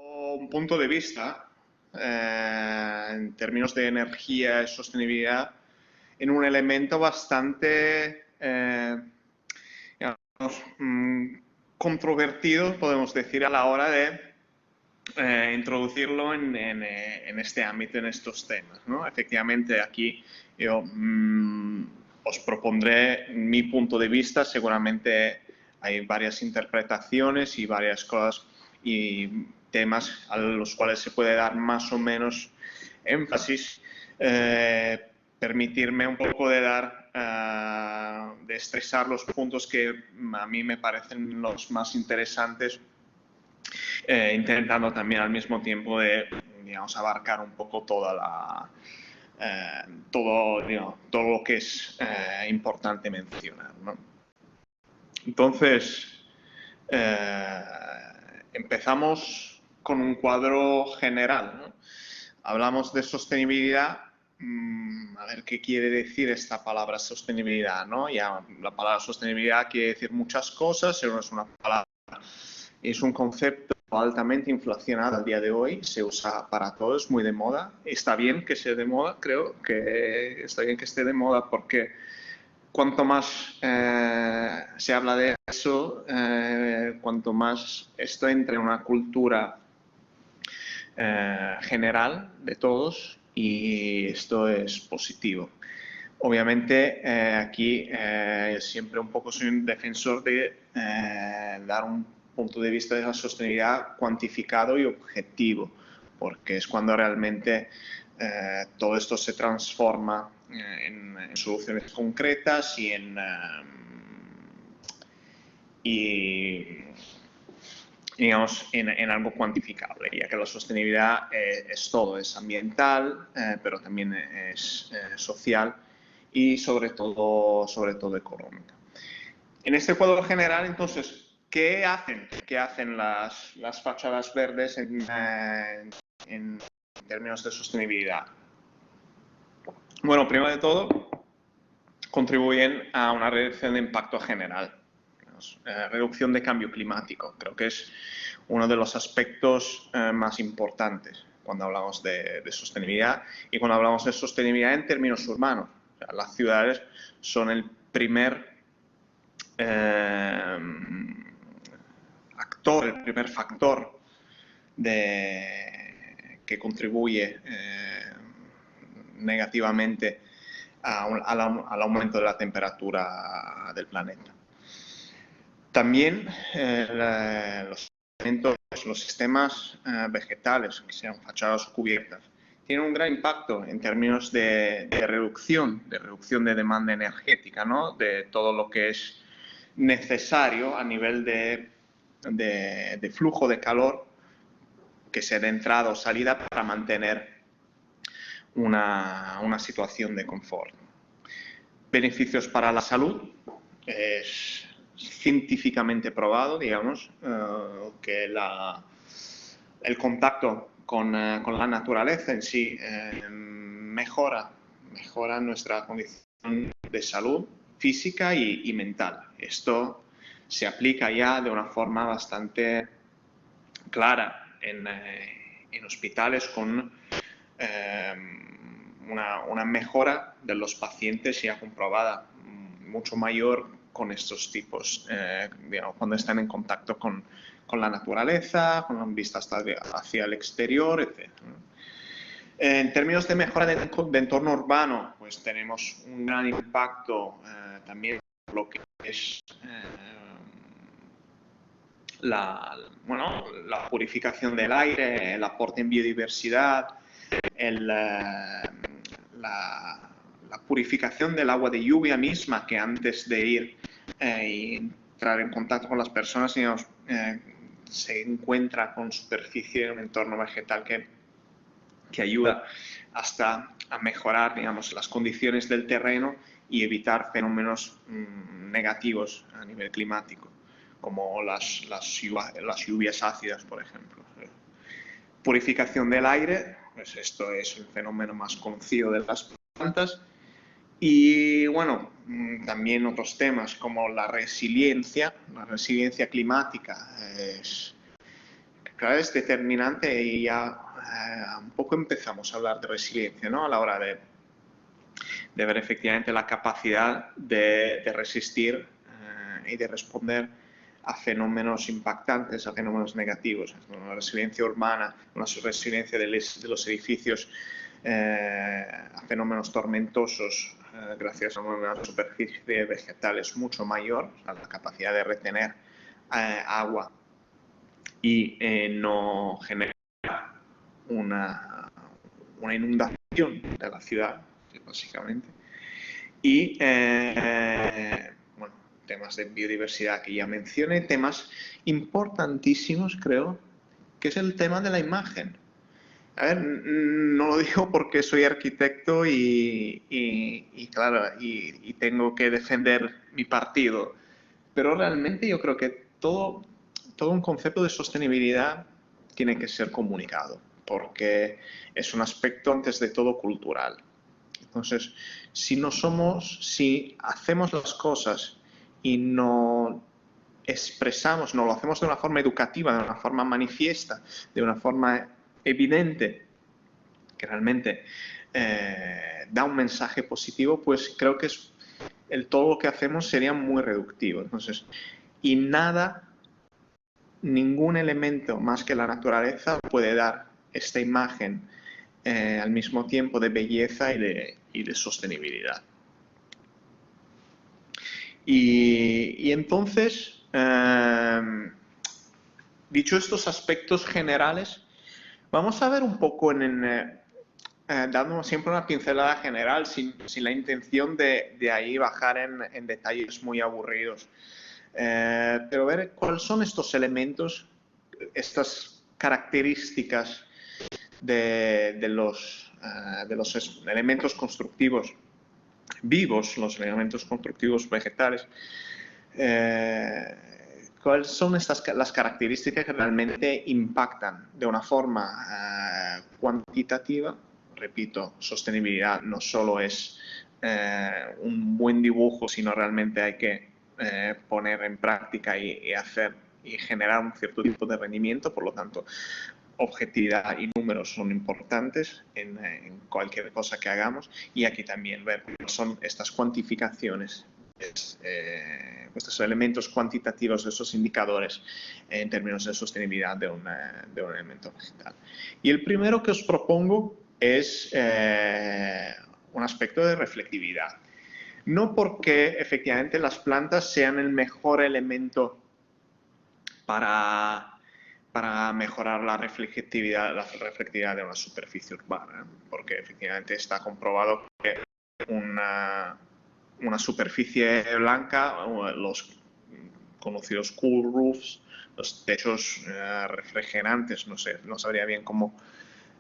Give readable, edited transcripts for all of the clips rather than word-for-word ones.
Un punto de vista en términos de energía y sostenibilidad en un elemento bastante digamos, controvertido, podemos decir, a la hora de introducirlo en este ámbito, en estos temas, ¿no? Efectivamente, aquí yo os propondré mi punto de vista. Seguramente hay varias interpretaciones y varias cosas y temas a los cuales se puede dar más o menos énfasis. Permitirme un poco de dar, de estresar los puntos que a mí me parecen los más interesantes, intentando también al mismo tiempo de, digamos, abarcar un poco todo lo que es importante mencionar, ¿no? Entonces, empezamos con un cuadro general, ¿no? Hablamos de sostenibilidad. A ver qué quiere decir esta palabra sostenibilidad, ¿no? Ya la palabra sostenibilidad quiere decir muchas cosas, pero no es una palabra, es un concepto altamente inflacionado al día de hoy, se usa para todo, es muy de moda. Está bien que sea de moda, creo que está bien que esté de moda, porque cuanto más se habla de eso, cuanto más esto entra en una cultura general de todos, y esto es positivo. Obviamente aquí siempre un poco soy un defensor de dar un punto de vista de la sostenibilidad cuantificado y objetivo, porque es cuando realmente todo esto se transforma en soluciones concretas y digamos, en algo cuantificable, ya que la sostenibilidad es todo, es ambiental, pero también es social y sobre todo económica. En este cuadro general, entonces, ¿qué hacen las fachadas verdes en términos de sostenibilidad? Bueno, primero de todo, contribuyen a una reducción de impacto general, reducción de cambio climático. Creo que es uno de los aspectos más importantes cuando hablamos de sostenibilidad, y cuando hablamos de sostenibilidad en términos urbanos. O sea, las ciudades son el primer actor, el primer factor que contribuye negativamente al aumento de la temperatura del planeta. También los sistemas vegetales, que sean fachadas o cubiertas, tienen un gran impacto en términos de reducción de demanda energética, ¿no? De todo lo que es necesario a nivel de flujo de calor, que sea de entrada o salida, para mantener una situación de confort. Beneficios para la salud. Es científicamente probado, digamos, que el contacto con la naturaleza en sí mejora nuestra condición de salud física y mental. Esto se aplica ya de una forma bastante clara en hospitales con una mejora de los pacientes ya comprobada, mucho mayor con estos tipos, digamos, cuando están en contacto con la naturaleza, con vistas hacia el exterior, etc. En términos de mejora de entorno urbano, pues tenemos un gran impacto también en lo que es la purificación del aire, el aporte en biodiversidad, la purificación del agua de lluvia misma, que antes de ir y entrar en contacto con las personas, digamos, se encuentra con superficie en un entorno vegetal que ayuda hasta a mejorar, digamos, las condiciones del terreno y evitar fenómenos negativos a nivel climático, como las lluvias ácidas, por ejemplo. Purificación del aire, pues esto es el fenómeno más conocido de las plantas. Y bueno, también otros temas como la resiliencia climática. claro, es determinante y ya un poco empezamos a hablar de resiliencia, ¿no? A la hora de ver efectivamente la capacidad de resistir y de responder a fenómenos impactantes, a fenómenos negativos. Una resiliencia urbana, una resiliencia de los edificios a fenómenos tormentosos gracias a una superficie vegetal es mucho mayor, o sea, la capacidad de retener agua y no generar una inundación de la ciudad, básicamente. Y, bueno, temas de biodiversidad que ya mencioné, temas importantísimos, creo, que es el tema de la imagen. A ver, no lo digo porque soy arquitecto y claro, y tengo que defender mi partido, pero realmente yo creo que todo un concepto de sostenibilidad tiene que ser comunicado, porque es un aspecto antes de todo cultural. Entonces, si hacemos las cosas y no expresamos, no lo hacemos de una forma educativa, de una forma manifiesta, de una forma evidente, que realmente da un mensaje positivo, pues creo que todo lo que hacemos sería muy reductivo. Entonces, y ningún elemento más que la naturaleza puede dar esta imagen al mismo tiempo de belleza y de sostenibilidad. Y entonces, dicho estos aspectos generales, vamos a ver un poco dando siempre una pincelada general, sin la intención de ahí bajar en detalles muy aburridos. Pero ver cuáles son estos elementos, estas características de los elementos constructivos vivos, los elementos constructivos vegetales. ¿Cuáles son las características que realmente impactan de una forma cuantitativa? Repito, sostenibilidad no solo es un buen dibujo, sino realmente hay que poner en práctica y hacer y generar un cierto tipo de rendimiento. Por lo tanto, objetividad y números son importantes en cualquier cosa que hagamos, y aquí también ver cuáles son estas cuantificaciones, estos elementos cuantitativos, estos indicadores en términos de sostenibilidad de un elemento vegetal. Y el primero que os propongo es un aspecto de reflectividad. No porque efectivamente las plantas sean el mejor elemento para mejorar la reflectividad de una superficie urbana, porque efectivamente está comprobado que una superficie blanca, los conocidos cool roofs, los techos refrigerantes, no sabría bien cómo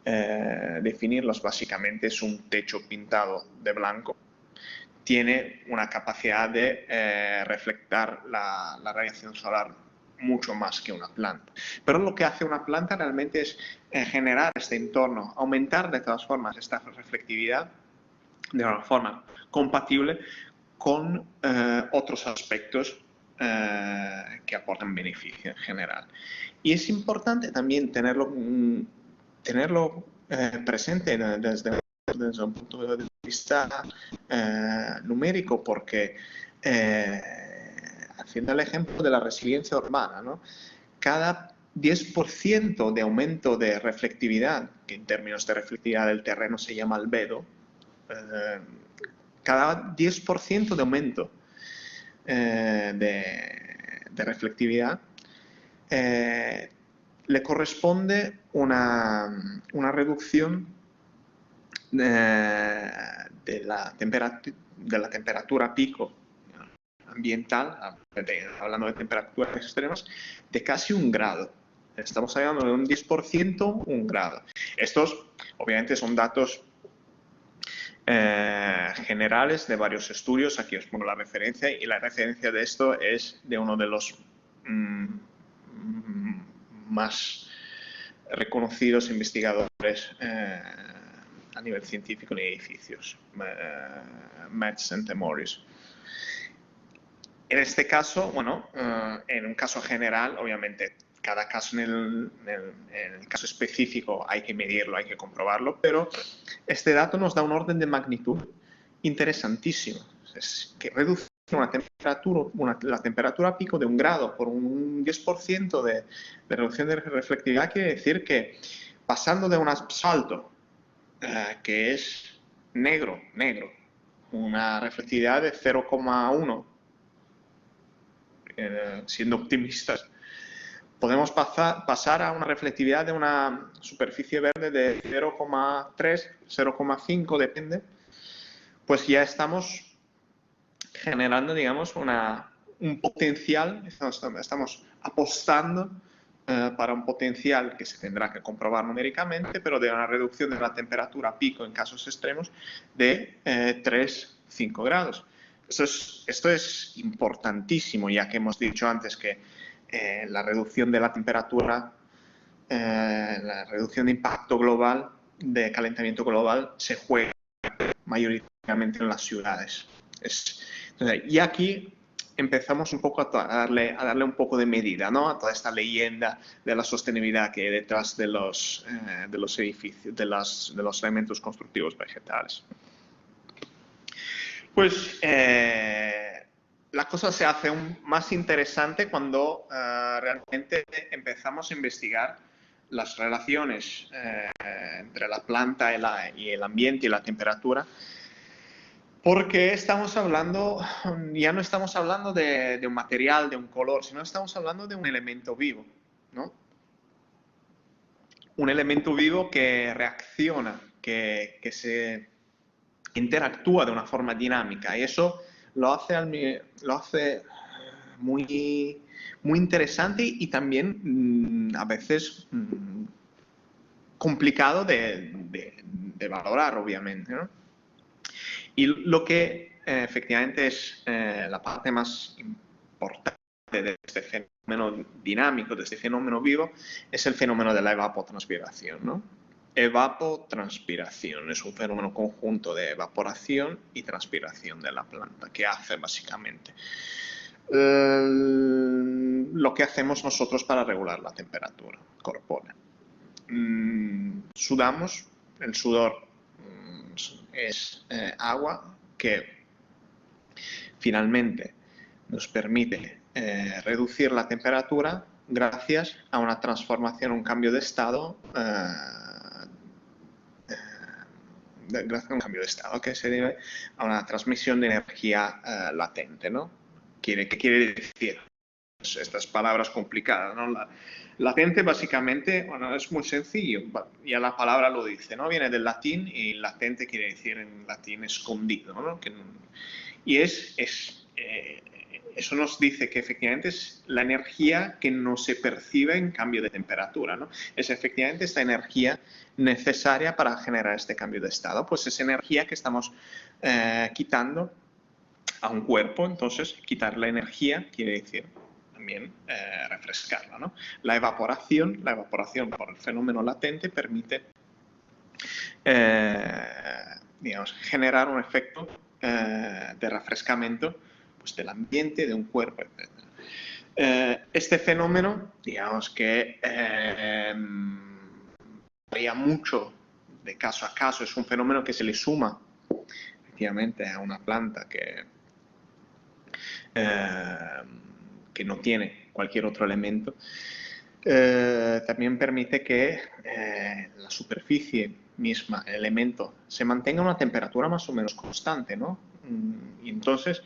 definirlos, básicamente es un techo pintado de blanco, tiene una capacidad de reflectar la radiación solar mucho más que una planta. Pero lo que hace una planta realmente es generar este entorno, aumentar de todas formas esta reflectividad de una forma compatible con otros aspectos que aportan beneficio en general. Y es importante también tenerlo presente desde un punto de vista numérico, porque haciendo el ejemplo de la resiliencia urbana, ¿no? Cada 10% de aumento de reflectividad, que en términos de reflectividad del terreno se llama albedo, cada 10% de aumento de reflectividad le corresponde una reducción de la temperatura pico ambiental, hablando de temperaturas extremas, de casi 1 grado. Estamos hablando de un 10%, 1 grado. Estos, obviamente, son datos generales de varios estudios. Aquí os pongo la referencia, y la referencia de esto es de uno de los más reconocidos investigadores a nivel científico en edificios, Metz and Morris. En este caso, bueno, en un caso general, obviamente cada caso en el caso específico hay que medirlo, hay que comprobarlo, pero este dato nos da un orden de magnitud interesantísimo. Es que reducir la temperatura pico de 1 grado por un 10% de reducción de reflectividad quiere decir que pasando de un asfalto que es negro, una reflectividad de 0,1, siendo optimistas, podemos pasar a una reflectividad de una superficie verde de 0,3, 0,5, depende, pues ya estamos generando, digamos, un potencial, estamos apostando para un potencial que se tendrá que comprobar numéricamente, pero de una reducción de la temperatura pico en casos extremos de 3-5 grados. Esto es importantísimo, ya que hemos dicho antes que la reducción de la temperatura, la reducción de impacto global, de calentamiento global, se juega mayoritariamente en las ciudades. Y aquí empezamos un poco a darle un poco de medida, ¿no? A toda esta leyenda de la sostenibilidad que hay detrás de los edificios, de los elementos constructivos vegetales. Pues la cosa se hace más interesante cuando realmente empezamos a investigar las relaciones entre la planta y el ambiente y la temperatura, porque estamos hablando, ya no estamos hablando de un material, de un color, sino estamos hablando de un elemento vivo, ¿no? Un elemento vivo que reacciona, que se interactúa de una forma dinámica, y eso lo hace muy interesante y también a veces complicado de valorar, obviamente, ¿no? Y lo que efectivamente es la parte más importante de este fenómeno dinámico, de este fenómeno vivo, es el fenómeno de la evapotranspiración, ¿no? Evapotranspiración es un fenómeno conjunto de evaporación y transpiración de la planta, que hace básicamente lo que hacemos nosotros para regular la temperatura corporal. Sudamos, el sudor es agua que finalmente nos permite reducir la temperatura gracias a una transformación, un cambio de estado, que se debe a una transmisión de energía latente, ¿no? ¿Qué quiere decir? Estas palabras complicadas, ¿no? Latente básicamente, bueno, es muy sencillo, ya la palabra lo dice, ¿no? Viene del latín y latente quiere decir en latín escondido, ¿no? Y eso nos dice que efectivamente es la energía que no se percibe en cambio de temperatura, ¿no? Es efectivamente esta energía necesaria para generar este cambio de estado, pues es energía que estamos quitando a un cuerpo. Entonces quitar la energía quiere decir también refrescarla, ¿no? La evaporación por el fenómeno latente permite digamos, generar un efecto de refrescamiento, pues, del ambiente, de un cuerpo, etc. Este fenómeno, digamos que varía mucho de caso a caso, es un fenómeno que se le suma efectivamente a una planta que no tiene cualquier otro elemento. También permite que la superficie misma, el elemento, se mantenga a una temperatura más o menos constante, ¿no? Y entonces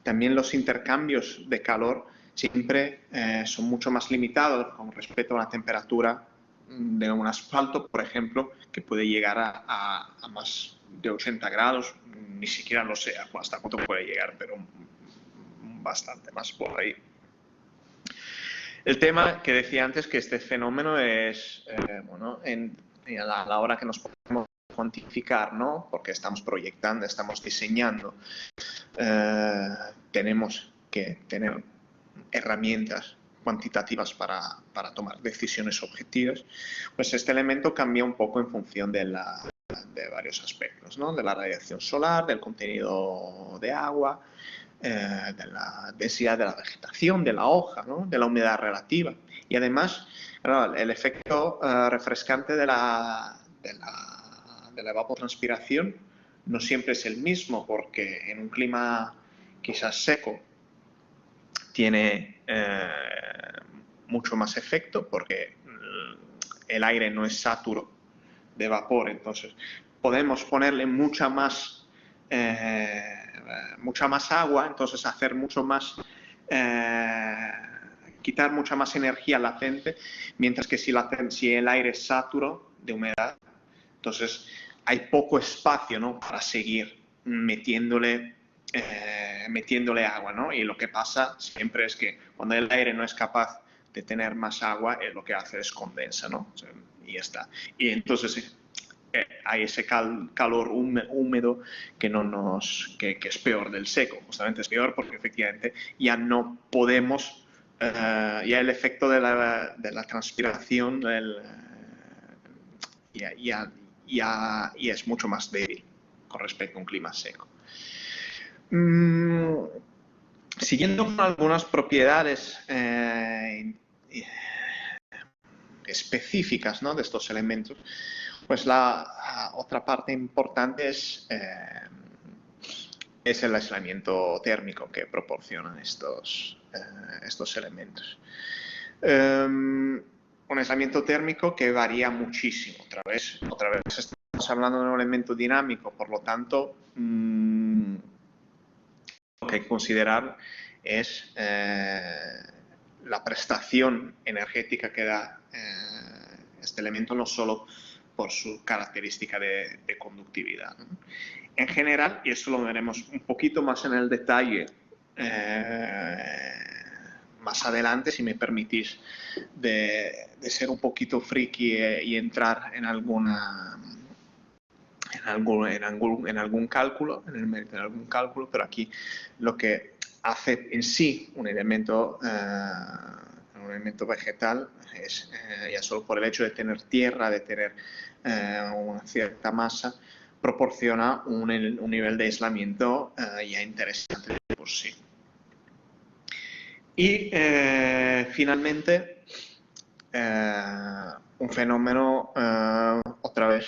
también los intercambios de calor siempre son mucho más limitados con respecto a una temperatura de un asfalto, por ejemplo, que puede llegar a más de 80 grados, ni siquiera lo sé hasta cuánto puede llegar, pero bastante más por ahí. El tema que decía antes, que este fenómeno es, bueno, a la hora que nos podemos cuantificar, ¿no? Porque estamos proyectando, estamos diseñando, tenemos que tener herramientas cuantitativas para tomar decisiones objetivas, pues este elemento cambia un poco en función de varios aspectos, ¿no? De la radiación solar, del contenido de agua, de la densidad de la vegetación, de la hoja, ¿no? De la humedad relativa. Y además, claro, el efecto refrescante de la evapotranspiración no siempre es el mismo, porque en un clima quizás seco tiene mucho más efecto, porque el aire no es saturo de vapor, entonces podemos ponerle mucha más agua, entonces hacer mucho más, quitar mucha más energía latente, mientras que si el aire es saturo de humedad, entonces hay poco espacio, ¿no?, para seguir metiéndole agua, ¿no? Y lo que pasa siempre es que cuando el aire no es capaz de tener más agua, lo que hace es condensa, ¿no? O sea, y ya está. Y entonces hay ese calor húmedo que es peor del seco. Justamente es peor porque efectivamente ya no podemos, ya el efecto de la transpiración ya es mucho más débil con respecto a un clima seco. Siguiendo con algunas propiedades específicas, ¿no?, de estos elementos, pues la otra parte importante es el aislamiento térmico que proporcionan estos elementos. Un aislamiento térmico que varía muchísimo. Otra vez estamos hablando de un elemento dinámico, por lo tanto, lo que hay que considerar es la prestación energética que da este elemento, no solo por su característica de conductividad, ¿no? En general, y eso lo veremos un poquito más en el detalle más adelante, si me permitís, de ser un poquito friki y entrar en algún cálculo, en el mérito de algún cálculo, pero aquí lo que hace en sí un elemento vegetal es, ya solo por el hecho de tener tierra, de tener una cierta masa, proporciona un nivel de aislamiento ya interesante por sí. Y finalmente, un fenómeno otra vez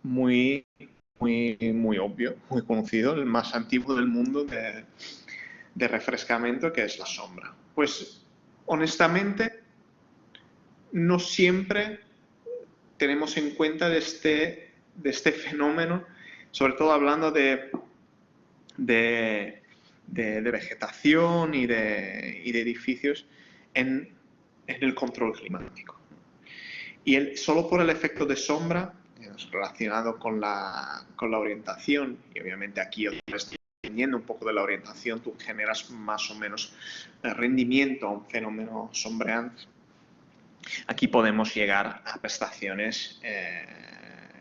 muy obvio, muy conocido, el más antiguo del mundo de refrescamiento, que es la sombra. Pues honestamente no siempre tenemos en cuenta de este fenómeno, sobre todo hablando de vegetación y de edificios en el control climático. Y solo por el efecto de sombra, relacionado con la orientación, y obviamente aquí dependiendo un poco de la orientación, tú generas más o menos rendimiento a un fenómeno sombreante. Aquí podemos llegar a prestaciones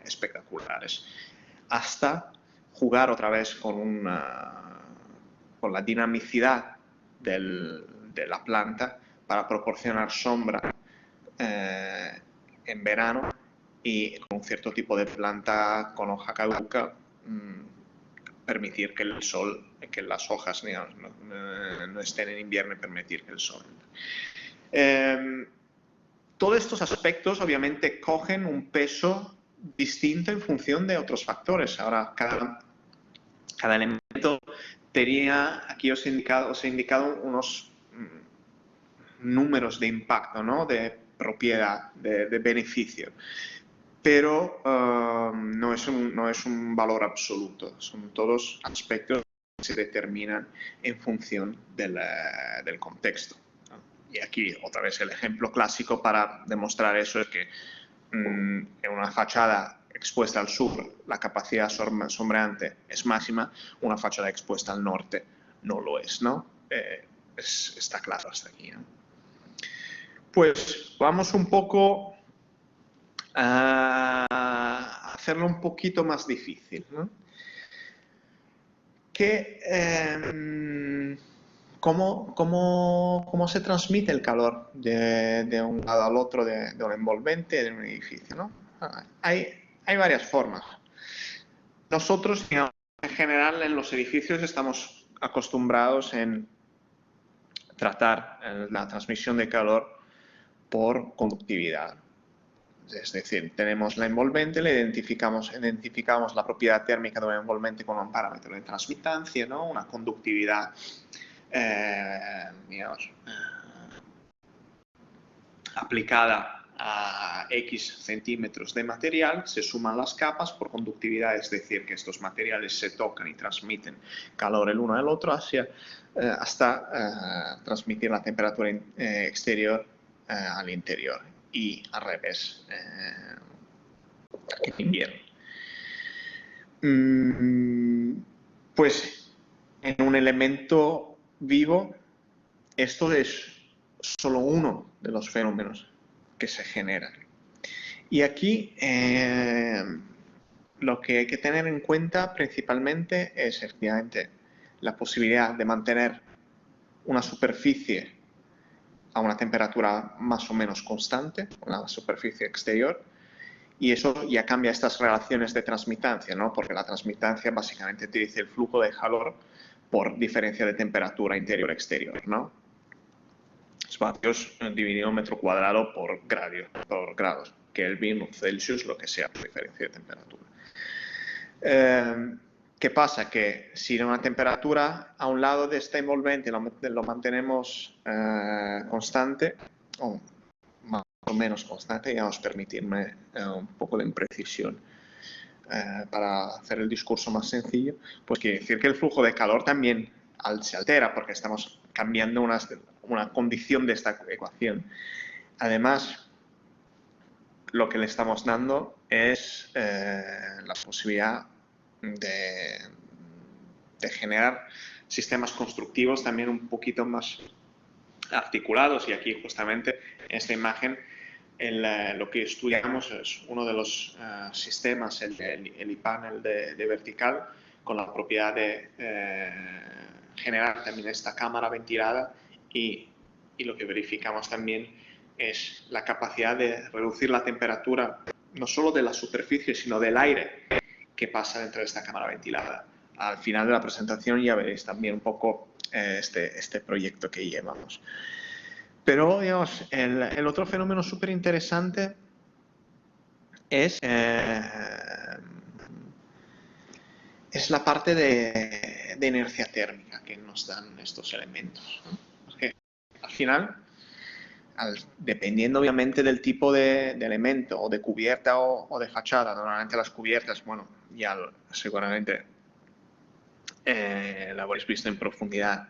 espectaculares, hasta jugar otra vez con la dinamicidad de la planta para proporcionar sombra en verano, y con un cierto tipo de planta con hoja caduca permitir que el sol, que las hojas, digamos, no estén en invierno, y permitir que el sol todos estos aspectos obviamente cogen un peso distinto en función de otros factores. Ahora, cada elemento tenía, aquí os he indicado unos números de impacto, ¿no?, de propiedad, de beneficio, pero no es un valor absoluto, son todos aspectos que se determinan en función del contexto. Y aquí otra vez el ejemplo clásico para demostrar eso es que en una fachada expuesta al sur la capacidad sombreante es máxima, una fachada expuesta al norte no lo es, ¿no? Está claro hasta aquí, ¿no? Pues vamos un poco a hacerlo un poquito más difícil, ¿no? ¿Cómo se transmite el calor de un lado al otro de un envolvente, de un edificio, ¿no? Hay varias formas. Nosotros, digamos, en general, en los edificios estamos acostumbrados en tratar la transmisión de calor por conductividad. Es decir, tenemos la envolvente, le identificamos la propiedad térmica de la envolvente con un parámetro de transmitancia, ¿no? Una conductividad, digamos, aplicada a X centímetros de material, se suman las capas por conductividad, es decir, que estos materiales se tocan y transmiten calor el uno al otro hasta transmitir la temperatura exterior al interior y al revés en invierno. Pues en un elemento vivo esto es solo uno de los fenómenos que se generan. Y aquí lo que hay que tener en cuenta principalmente es efectivamente la posibilidad de mantener una superficie a una temperatura más o menos constante, la superficie exterior, y eso ya cambia estas relaciones de transmitancia, ¿no? Porque la transmitancia básicamente te dice el flujo de calor por diferencia de temperatura interior-exterior, ¿no? Espacios dividido metro cuadrado por grados, Kelvin o Celsius, lo que sea, por diferencia de temperatura. ¿Qué pasa? Que si una temperatura a un lado de este envolvente lo mantenemos constante, o más o menos constante, y vamos a permitirme un poco de imprecisión para hacer el discurso más sencillo, pues quiere decir que el flujo de calor también se altera porque estamos cambiando una condición de esta ecuación. Además, lo que le estamos dando es la posibilidad de generar sistemas constructivos también un poquito más articulados, y aquí justamente en esta imagen lo que estudiamos es uno de los sistemas, el iPanel de vertical, con la propiedad de generar también esta cámara ventilada, y lo que verificamos también es la capacidad de reducir la temperatura no solo de la superficie sino del aire que pasa dentro de esta cámara ventilada. Al final de la presentación ya veréis también un poco este proyecto que llevamos. Pero, digamos, el otro fenómeno súper interesante es la parte de inercia térmica que nos dan estos elementos, ¿no? Porque al final, dependiendo obviamente del tipo de elemento, o de cubierta o de fachada, normalmente las cubiertas, bueno, ya seguramente lo habréis visto en profundidad.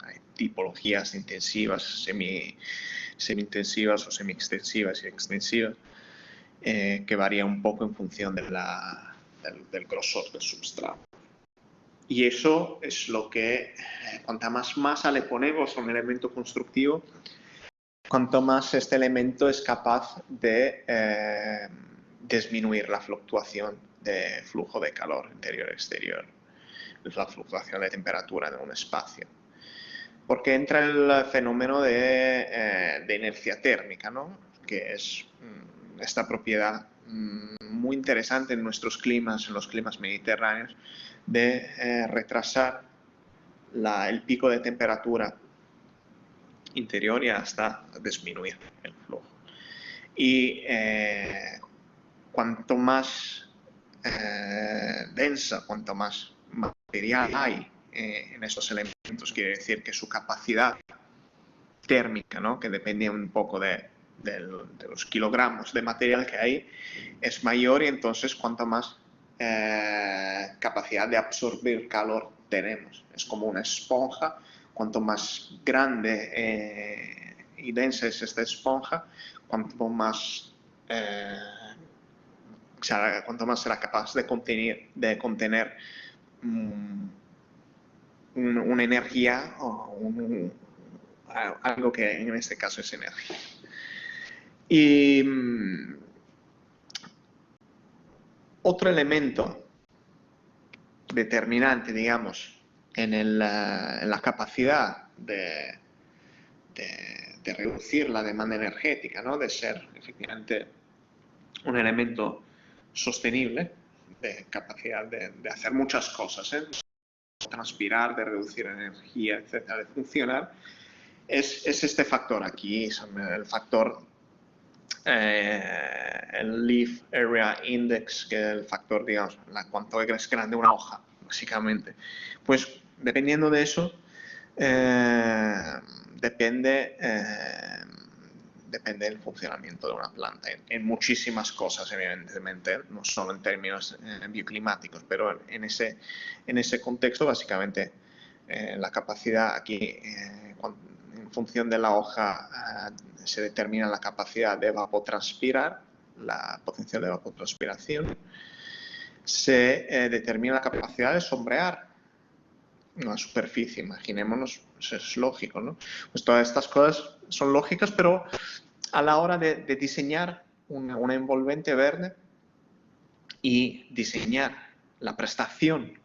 Hay tipologías intensivas, semi-intensivas o semi-extensivas y extensivas, que varía un poco en función del grosor del substrato. Y eso es lo que, cuanta más masa le ponemos a un elemento constructivo, cuanto más este elemento es capaz de disminuir la fluctuación de flujo de calor interior-exterior, la fluctuación de temperatura en un espacio. Porque entra el fenómeno de inercia térmica, ¿no? Que es esta propiedad muy interesante en nuestros climas, en los climas mediterráneos, de retrasar el pico de temperatura interior y hasta disminuir el flujo. Y cuanto más densa, cuanto más material hay en estos elementos, quiere decir que su capacidad térmica, ¿no? Que depende un poco de los kilogramos de material que hay, es mayor, y entonces cuanto más capacidad de absorber calor tenemos. Es como una esponja. Cuanto más grande y densa es esta esponja, cuanto más será capaz de contener una energía o algo que en este caso es energía. Y otro elemento determinante, digamos, en la capacidad de reducir la demanda energética, ¿no? De ser efectivamente un elemento sostenible, de capacidad de hacer muchas cosas, de transpirar, de reducir energía, etcétera, de funcionar, es este factor aquí, es el factor el Leaf Area Index, que es el factor, digamos, cuánto es grande una hoja, básicamente. Pues dependiendo de eso, depende del funcionamiento de una planta en muchísimas cosas, evidentemente, no solo en términos bioclimáticos, pero en ese contexto, básicamente, la capacidad aquí, en función de la hoja, se determina la capacidad de evapotranspirar, la potencial de evapotranspiración, se determina la capacidad de sombrear una superficie, imaginémonos, eso es lógico, ¿no? Pues todas estas cosas son lógicas, pero a la hora de diseñar una envolvente verde y diseñar la prestación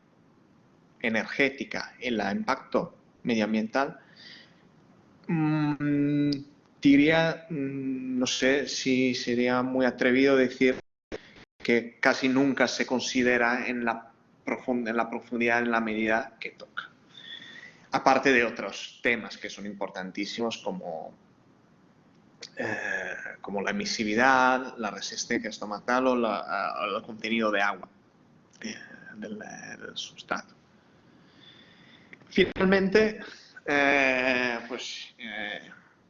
energética y el impacto medioambiental, diría, no sé si sería muy atrevido decir que casi nunca se considera en la profundidad, en la medida que toca. Aparte de otros temas que son importantísimos como la emisividad, la resistencia estomacal o el contenido de agua del sustrato. Finalmente,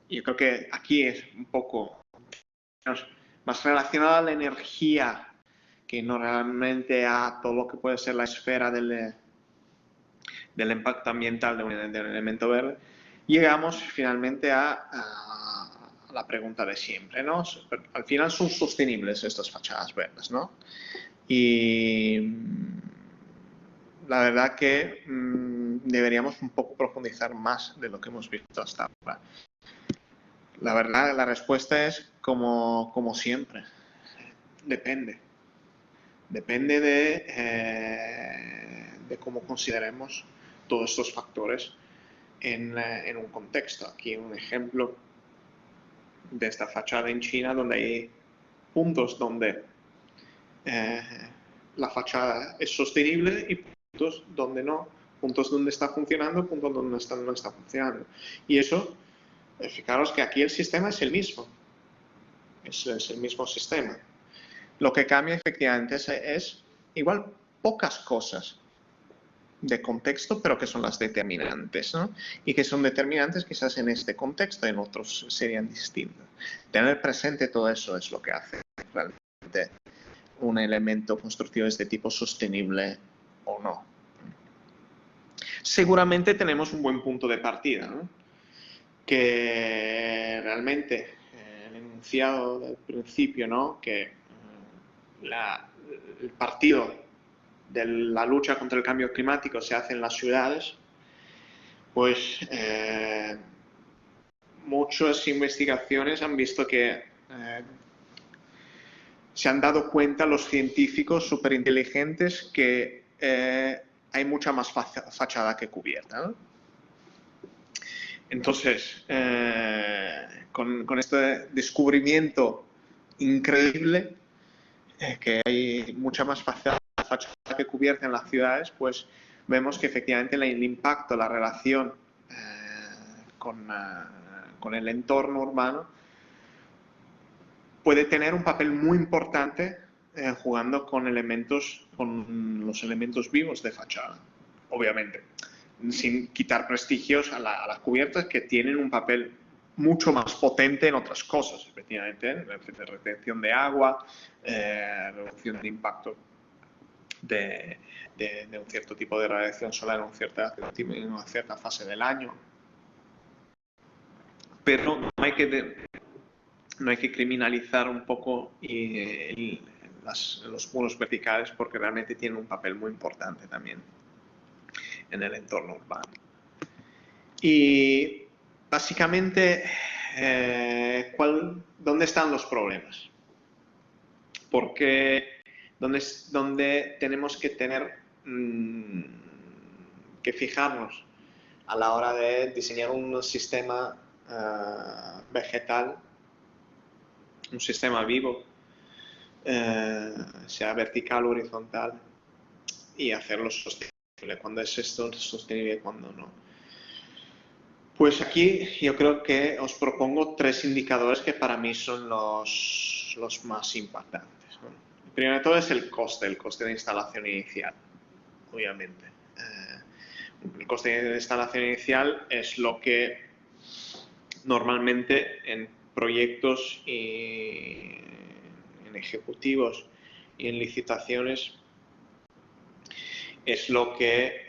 yo creo que aquí es un poco más relacionado a la energía que no realmente a todo lo que puede ser la esfera del impacto ambiental de un elemento verde. Llegamos finalmente a la pregunta de siempre, ¿no? Al final son sostenibles estas fachadas verdes, ¿no? Y la verdad que deberíamos un poco profundizar más de lo que hemos visto hasta ahora. La verdad, la respuesta es como siempre. Depende. Depende de cómo consideremos todos estos factores en un contexto. Aquí un ejemplo de esta fachada en China, donde hay puntos donde la fachada es sostenible y puntos donde no, puntos donde está funcionando, puntos donde no está funcionando. Y eso, fijaros que aquí el sistema es el mismo, es el mismo sistema. Lo que cambia efectivamente es igual pocas cosas de contexto, pero que son las determinantes, ¿no? Y que son determinantes quizás en este contexto, en otros serían distintas. Tener presente todo eso es lo que hace realmente un elemento constructivo de este tipo sostenible o no. Seguramente tenemos un buen punto de partida, ¿no? Que realmente el enunciado del principio, ¿no? Que el partido de la lucha contra el cambio climático se hace en las ciudades, pues muchas investigaciones han visto que se han dado cuenta los científicos súper inteligentes que hay mucha más fachada que cubierta, ¿no? Entonces, con este descubrimiento increíble, que hay mucha más fachada que cubierta en las ciudades, pues vemos que efectivamente el impacto, la relación con el entorno urbano puede tener un papel muy importante jugando con los elementos vivos de fachada, obviamente, sin quitar prestigios a las cubiertas que tienen un papel mucho más potente en otras cosas, efectivamente, de retención de agua, reducción de impacto de un cierto tipo de radiación solar en una cierta fase del año. Pero no hay que criminalizar un poco los muros verticales, porque realmente tienen un papel muy importante también en el entorno urbano. Y básicamente, ¿dónde están los problemas? Porque ¿dónde tenemos que que fijarnos a la hora de diseñar un sistema vegetal, un sistema vivo, sea vertical o horizontal, y hacerlo sostenible? ¿Cuándo es esto sostenible y cuándo no? Pues aquí yo creo que os propongo 3 indicadores que para mí son los más impactantes, ¿no? El primero de todo es el coste de instalación inicial, obviamente. El coste de instalación inicial es lo que normalmente en proyectos y en ejecutivos y en licitaciones es lo que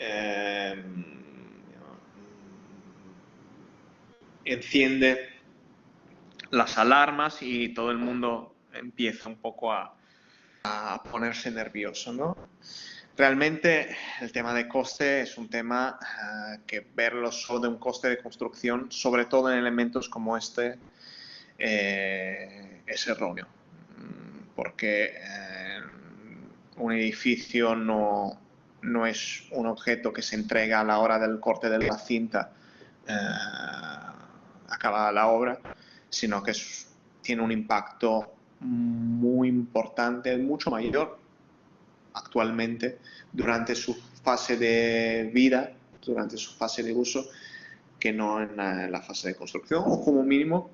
enciende las alarmas y todo el mundo empieza un poco a ponerse nervioso, ¿no? Realmente el tema de coste es un tema que verlo solo de un coste de construcción, sobre todo en elementos como este, es erróneo. Porque un edificio no es un objeto que se entrega a la hora del corte de la cinta acabada la obra, sino que tiene un impacto muy importante, mucho mayor actualmente durante su fase de vida, durante su fase de uso, que no en la fase de construcción, o como mínimo,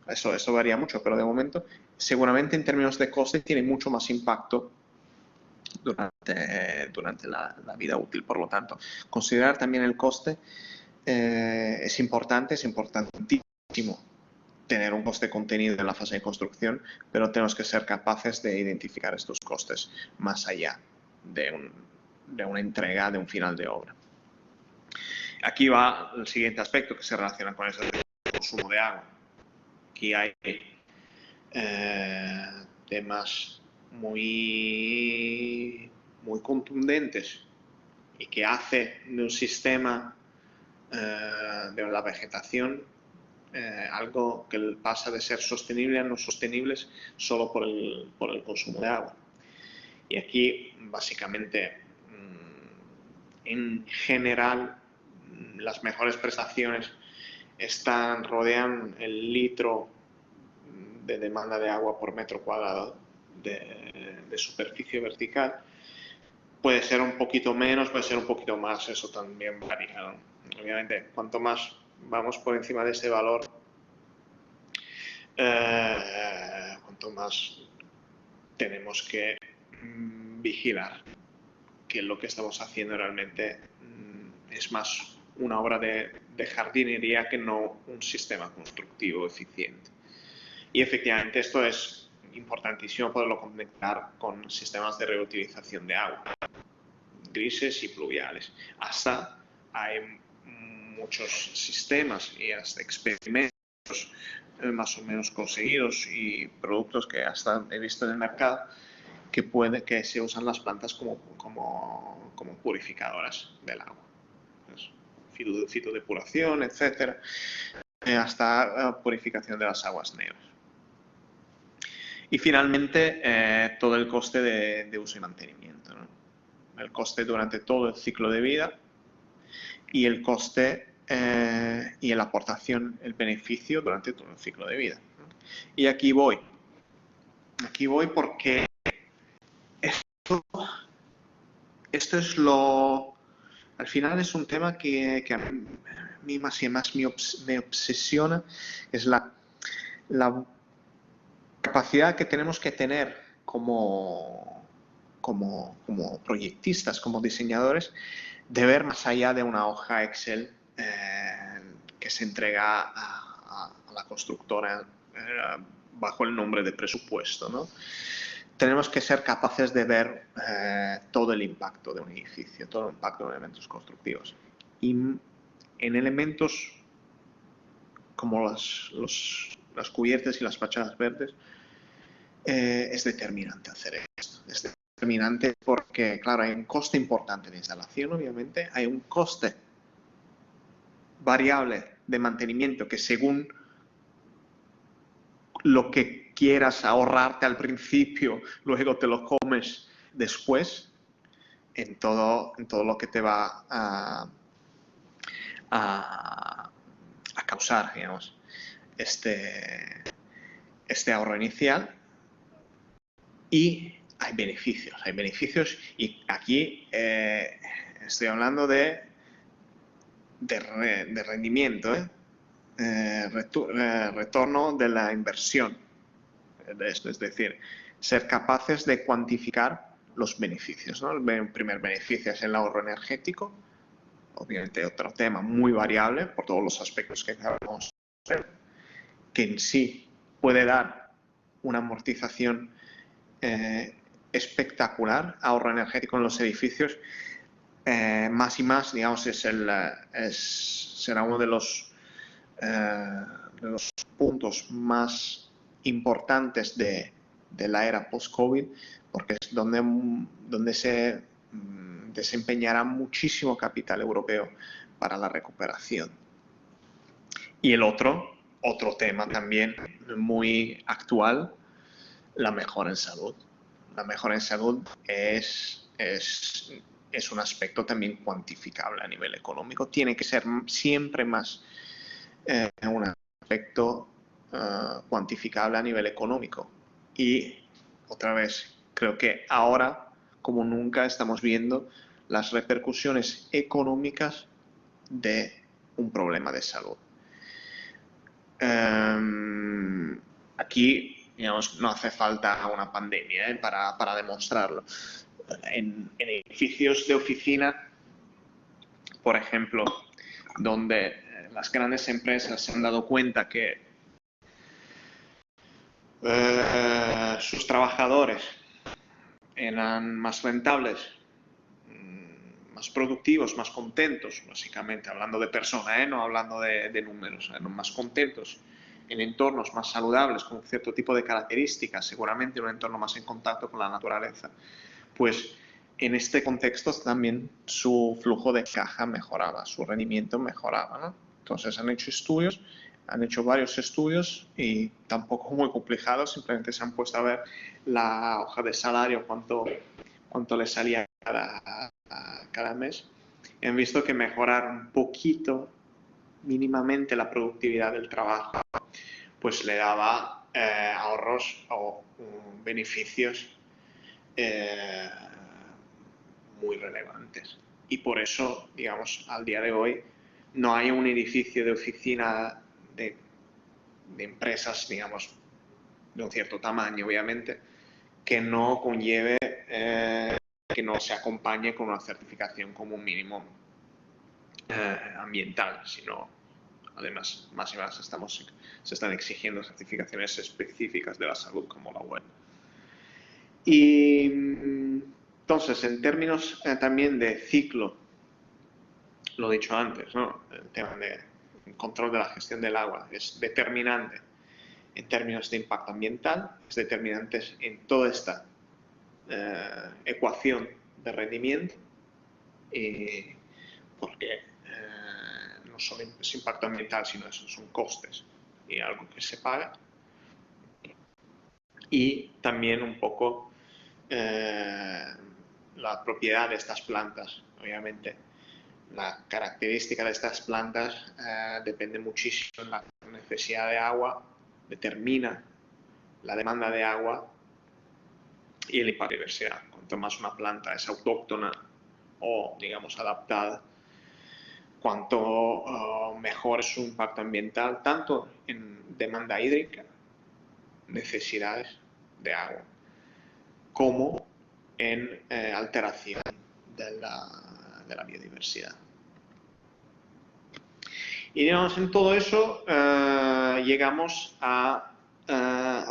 eso varía mucho, pero de momento, seguramente en términos de coste tiene mucho más impacto durante la vida útil. Por lo tanto, considerar también el coste es importantísimo tener un coste contenido en la fase de construcción, pero tenemos que ser capaces de identificar estos costes más allá de una entrega, de un final de obra. Aquí va el siguiente aspecto que se relaciona con el consumo de agua. Aquí hay temas muy contundentes y que hace de un sistema de la vegetación algo que pasa de ser sostenible a no sostenibles solo por el consumo de agua. Y aquí, básicamente, en general, las mejores prestaciones rodean el litro de demanda de agua por metro cuadrado de superficie vertical. Puede ser un poquito menos, puede ser un poquito más, eso también varía, ¿no? Obviamente, cuanto más vamos por encima de ese valor, cuanto más tenemos que vigilar que lo que estamos haciendo realmente es más una obra de jardinería que no un sistema constructivo eficiente. Y efectivamente esto es importantísimo poderlo conectar con sistemas de reutilización de agua, grises y pluviales. Hasta hay muchos sistemas y hasta experimentos más o menos conseguidos y productos que hasta he visto en el mercado que se usan las plantas como purificadoras del agua. Pues, fitodepuración, etcétera, hasta purificación de las aguas negras. Y finalmente, todo el coste de uso y mantenimiento, ¿no? El coste durante todo el ciclo de vida y el coste y la aportación, el beneficio durante todo el ciclo de vida, ¿no? Y aquí voy porque esto es al final es un tema que a mí más y más me obsesiona, es la capacidad que tenemos que tener como proyectistas, como diseñadores, de ver más allá de una hoja Excel que se entrega a la constructora bajo el nombre de presupuesto, ¿no? Tenemos que ser capaces de ver todo el impacto de un edificio, todo el impacto de elementos constructivos. Y en elementos como las cubiertas y las fachadas verdes, es determinante hacer esto. Es determinante porque, claro, hay un coste importante de instalación, obviamente, hay un coste variable de mantenimiento que según lo que quieras ahorrarte al principio, luego te lo comes después en todo lo que te va a causar, digamos, este ahorro inicial. Y hay beneficios y aquí estoy hablando de de rendimiento, retorno de la inversión de esto, es decir, ser capaces de cuantificar los beneficios, ¿no? El primer beneficio es el ahorro energético, obviamente otro tema muy variable por todos los aspectos que acabamos de ver, que en sí puede dar una amortización espectacular, ahorro energético en los edificios, más y más, digamos, será uno de los puntos más importantes de la era post-COVID, porque es donde se desempeñará muchísimo capital europeo para la recuperación. Y el otro tema también muy actual, la mejora en salud. La mejora en salud es un aspecto también cuantificable a nivel económico. Tiene que ser siempre más un aspecto cuantificable a nivel económico. Y otra vez, creo que ahora, como nunca, estamos viendo las repercusiones económicas de un problema de salud. Aquí, digamos, no hace falta una pandemia para demostrarlo. En edificios de oficina, por ejemplo, donde las grandes empresas se han dado cuenta que sus trabajadores eran más rentables, más productivos, más contentos, básicamente, hablando de personas, no hablando de números, eran más contentos en entornos más saludables, con cierto tipo de características, seguramente en un entorno más en contacto con la naturaleza, pues en este contexto también su flujo de caja mejoraba, su rendimiento mejoraba, ¿no? Entonces han hecho varios estudios y tampoco muy complicados, simplemente se han puesto a ver la hoja de salario, cuánto les salía cada mes, y han visto que mejorar un poquito, mínimamente, la productividad del trabajo, pues le daba ahorros o beneficios muy relevantes. Y por eso, digamos, al día de hoy no hay un edificio de oficina de empresas, digamos, de un cierto tamaño, obviamente, que no conlleve, que no se acompañe con una certificación como un mínimo ambiental, sino además más y más se están exigiendo certificaciones específicas de la salud como la WELL. Y entonces, en términos también de ciclo, lo he dicho antes, ¿no? El tema de control de la gestión del agua es determinante en términos de impacto ambiental, es determinante en toda esta ecuación de rendimiento, porque no solo es impacto ambiental, sino eso son costes y algo que se paga. Y también un poco la propiedad de estas plantas, obviamente. La característica de estas plantas depende muchísimo de la necesidad de agua, determina la demanda de agua y el impacto de diversidad. Cuanto más una planta es autóctona o, digamos, adaptada, cuanto mejor es su impacto ambiental, tanto en demanda hídrica, necesidades de agua, como en alteración de la biodiversidad. Y digamos, en todo eso llegamos a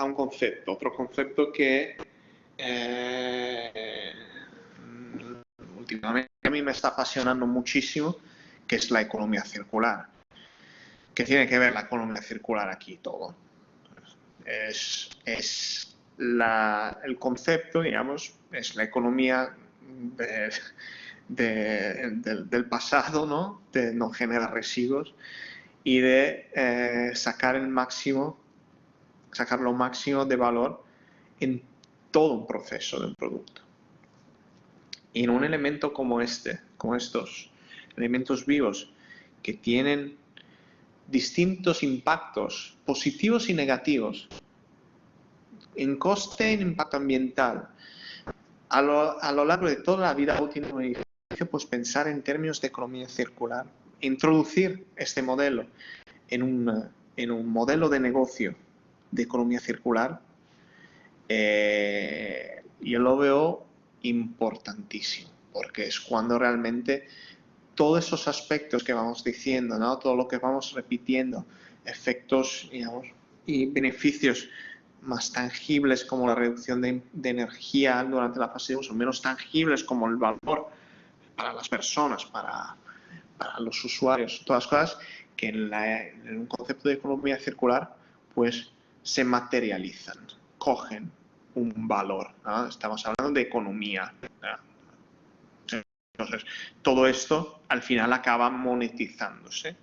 un concepto, otro concepto que últimamente a mí me está apasionando muchísimo, que es la economía circular. ¿Qué tiene que ver la economía circular aquí? Todo. Es el concepto, digamos, es la economía del pasado, ¿no? De no generar residuos y de sacar lo máximo de valor en todo un proceso de un producto. Y en un elemento como estos elementos vivos que tienen distintos impactos positivos y negativos en coste y en impacto ambiental a lo largo de toda la vida útil de un edificio, pues pensar en términos de economía circular introducir este modelo en un modelo de negocio de economía circular, yo lo veo importantísimo, porque es cuando realmente todos esos aspectos que vamos diciendo, ¿no? Todo lo que vamos repitiendo, efectos, digamos, y beneficios más tangibles como la reducción de energía durante la fase de uso, menos tangibles como el valor para las personas, para los usuarios, todas las cosas que en un concepto de economía circular pues se materializan, cogen un valor, ¿no? Estamos hablando de economía, ¿no? Entonces, todo esto al final acaba monetizándose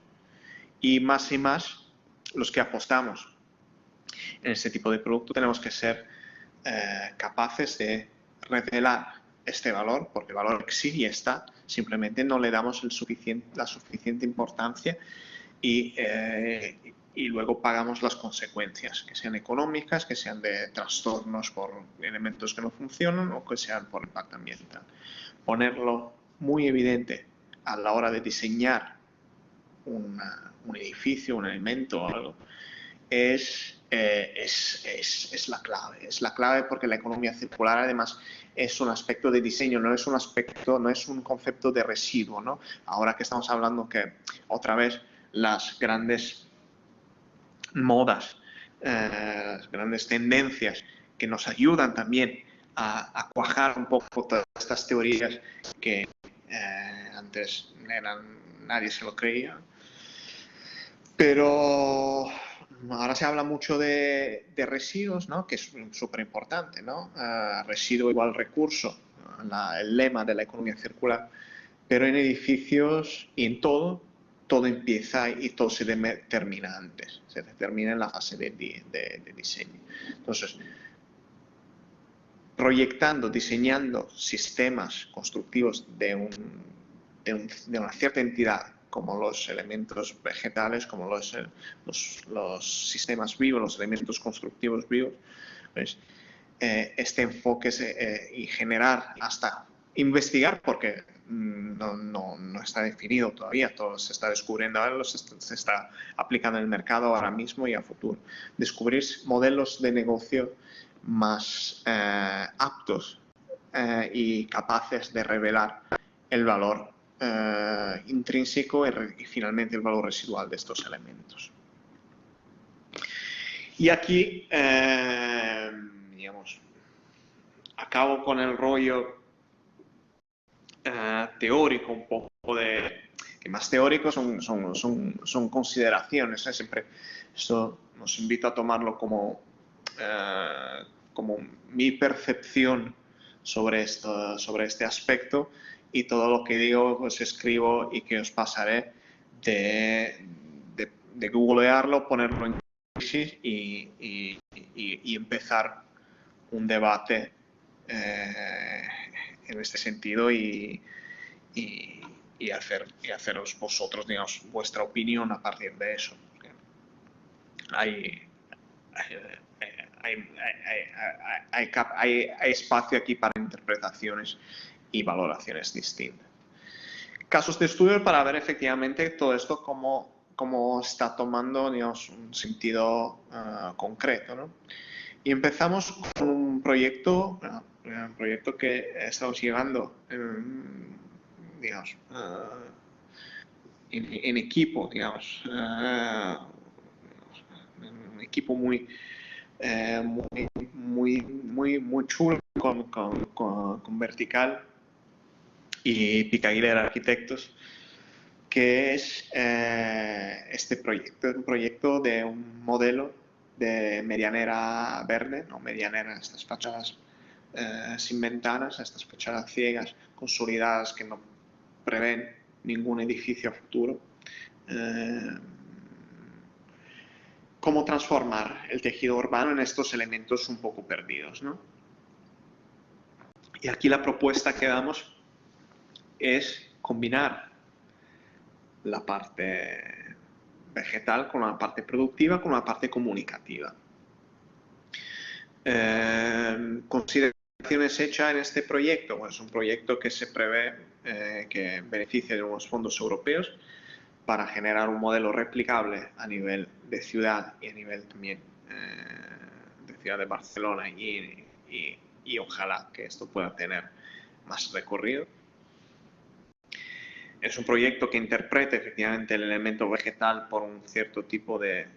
y más los que apostamos en este tipo de producto tenemos que ser capaces de revelar este valor, porque el valor existe y está, simplemente no le damos la suficiente importancia y luego pagamos las consecuencias, que sean económicas, que sean de trastornos por elementos que no funcionan o que sean por impacto ambiental. Ponerlo muy evidente a la hora de diseñar un edificio, un elemento o algo, es la clave. Es la clave porque la economía circular además es un aspecto de diseño, no es un concepto de residuo, ¿no? Ahora que estamos hablando que otra vez las grandes modas, las grandes tendencias que nos ayudan también a cuajar un poco todas estas teorías que antes nadie se lo creía. Pero ahora se habla mucho de residuos, ¿no? Que es súper importante, ¿no? Residuo igual recurso, el lema de la economía circular. Pero en edificios y en todo empieza y todo se termina antes. Se termina en la fase de diseño. Entonces, proyectando, diseñando sistemas constructivos de una cierta entidad, como los elementos vegetales, como los sistemas vivos, los elementos constructivos vivos, pues, este enfoque y generar hasta investigar, porque no está definido todavía, todo se está descubriendo ahora, se está aplicando en el mercado ahora mismo y a futuro. Descubrir modelos de negocio más aptos y capaces de revelar el valor intrínseco y finalmente el valor residual de estos elementos. Y aquí, digamos, acabo con el rollo teórico un poco que más teórico son consideraciones, ¿eh? Siempre esto nos invita a tomarlo como mi percepción sobre este aspecto, y todo lo que digo os escribo y que os pasaré de googlearlo, ponerlo en crisis y empezar un debate en este sentido y haceros vosotros, digamos, vuestra opinión a partir de eso. Hay espacio aquí para interpretaciones y valoraciones distintas. Casos de estudio para ver efectivamente todo esto cómo está tomando, digamos, un sentido concreto, ¿no? Y empezamos con un proyecto que estamos llevando, digamos, en equipo, digamos, un equipo muy chulo con Vertical y Pica Aguilera Arquitectos, que es un proyecto de un modelo de medianera verde, no medianera, estas fachadas sin ventanas, estas fachadas ciegas, consolidadas, que no prevén ningún edificio a futuro. Cómo transformar el tejido urbano en estos elementos un poco perdidos, ¿no? Y aquí la propuesta que damos es combinar la parte vegetal con la parte productiva, con la parte comunicativa. Consideraciones hechas en este proyecto. Bueno, es un proyecto que se prevé que beneficie de unos fondos europeos para generar un modelo replicable a nivel de ciudad y a nivel también de ciudad de Barcelona y ojalá que esto pueda tener más recorrido. Es un proyecto que interpreta efectivamente el elemento vegetal por un cierto tipo de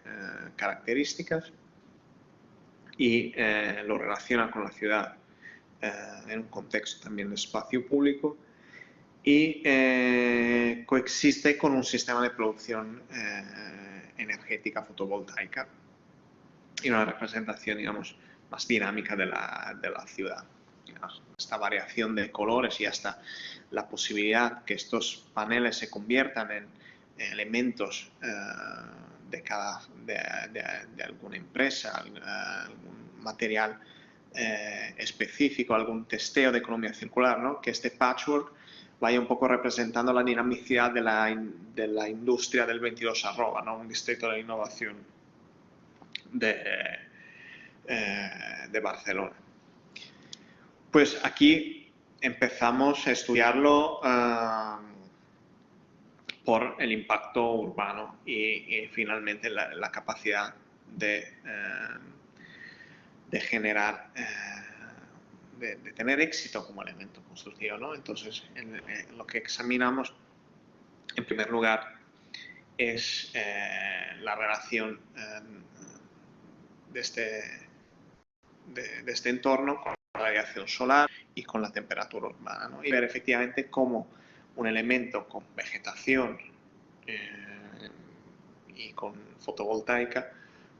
características y lo relaciona con la ciudad en un contexto también de espacio público y coexiste con un sistema de producción energética fotovoltaica y una representación, digamos, más dinámica de la ciudad. Esta variación de colores y hasta la posibilidad que estos paneles se conviertan en elementos de alguna empresa, algún material específico, algún testeo de economía circular, ¿no? Que este patchwork vaya un poco representando la dinamicidad de la industria del 22 arroba, ¿no? Un distrito de innovación de Barcelona. Pues aquí empezamos a estudiarlo por el impacto urbano y finalmente la capacidad de generar, de tener éxito como elemento constructivo, ¿no? Entonces, lo que examinamos, en primer lugar, es la relación de este entorno con la radiación solar y con la temperatura urbana, ¿no? Y ver efectivamente cómo un elemento con vegetación y con fotovoltaica